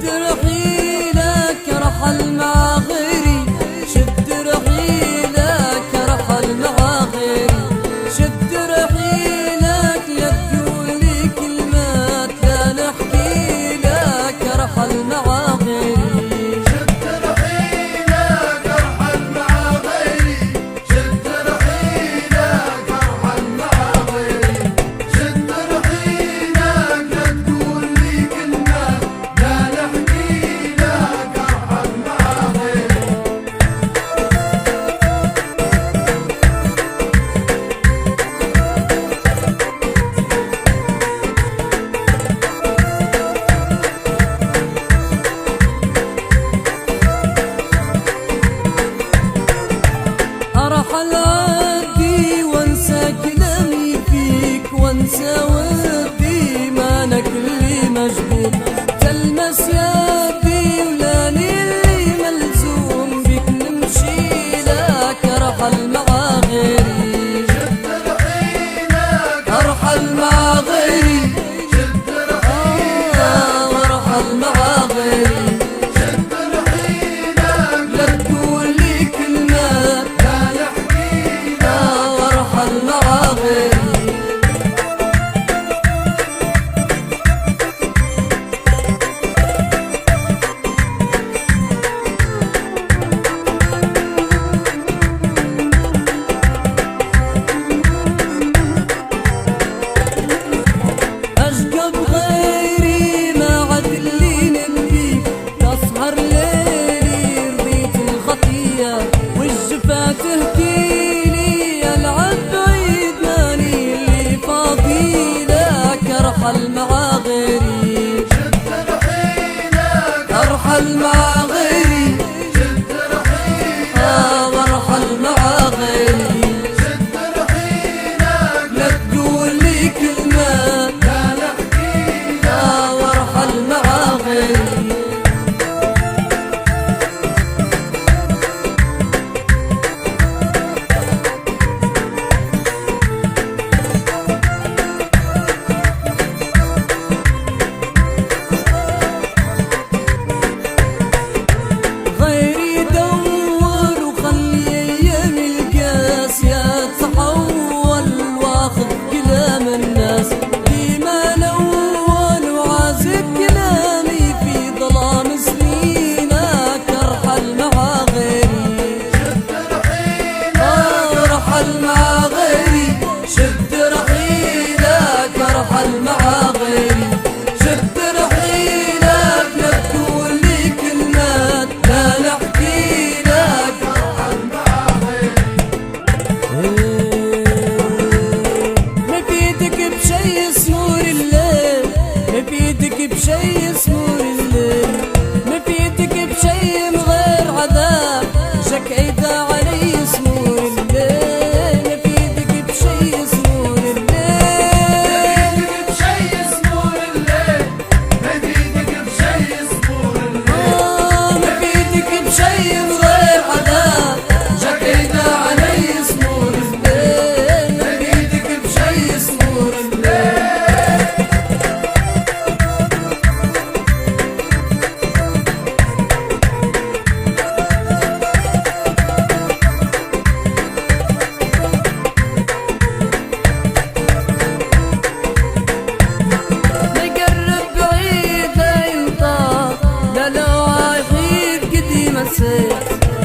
شد رحيلك رحل مع غيري، شد رحيلك رحل مع غيري، شد رحيلك لا تقول لي كلمات لا نحكي لك رحل مع غيري. ارحل عدي وانسى كلامي فيك وانسى ودي ما انا كلي مجبور، تلمس يدي ولاني اللي ملزوم بك نمشي لك ارحل مع غيري. شد رحيلك ارحل مع غيري، شد رحيلك وارحل مع غيري، شد رحيلك لا تقول لي كلمات لا نحكي وارحل مع غيري. أشقى بغيري ما عاد اللي نبيه، تسهر ليلي رضيت الخطية والجفا تهديلي، ألعب بعيد ماني اللي فاضي لك أرحل مع غيري. شد رحيلك أرحل مع غيري، شد رحيلك وارحل مع غيري، شد رحيلك لا تقول لي كلمات لا نحكي وارحل مع غيري. غيري دور وخلي ايام القاسية تحول واخذ كلام الناس، ديما الاول وعازق كلامي في ظلام سنينك ارحل مع غيري. شد رحيلك ارحل مع غيري، شد رحيلك ارحل مع غيري، شد رحيلك لا تقول لي كلمات لا نحكي لك مع غيري. ما بيدك بشي سنور الليل، ما بيدك بشي سنور الليل، ما بيدك بشي من غير عذاب جاك عيدا علي سنور الليل، ما بيدك بشي سنور الليل، بيدك بشي سنور الليل، بيدك بشي سنور الليل، ما بيدك بشي من غير عذاب جاك عيدا علي سنور الليل، ما بيدك بشي سنور الليل. نقرب بعيد لا ينطاق لا لو عايحيد قديم السير،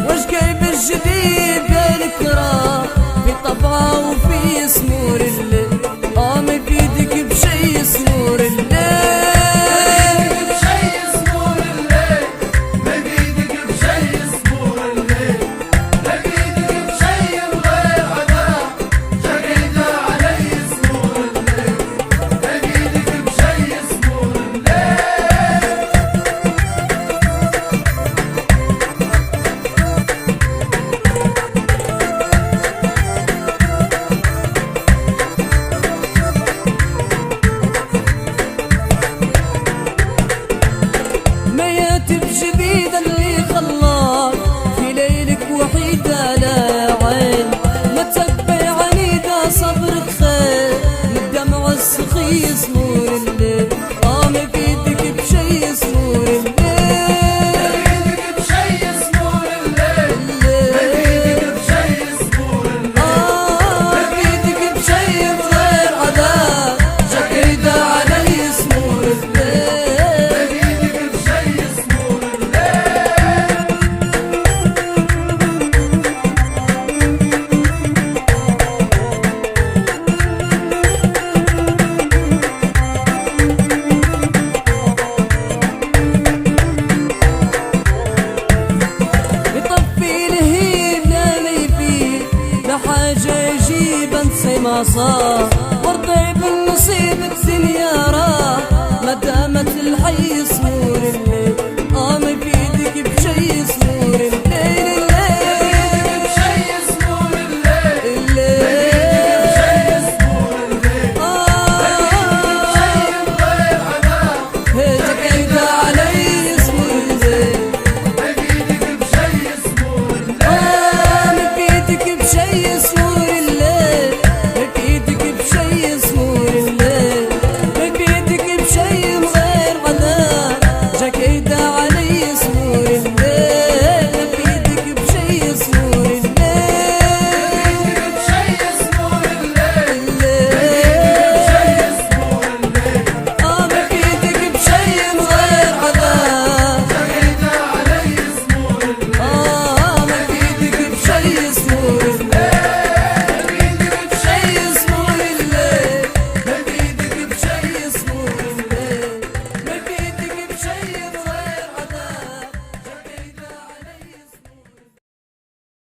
وش جايب الجديد بالكراه في طبعه وفي سمور الليل، ما يفيدك بشي سمور الليل. بشي سنور الليل، بيدك بشي سنور الليل، بيدك بشي من غير عذاب جاك علي سنور الليل، بيدك بشي سنور الليل. مياتب جديد اللي خلاك في ليلك وحيدة لا عين، ما تتبع عنيدة صبرك خير من الدمع السخي سمور الليل، ما بيدك بشي سمور الليل. ما صار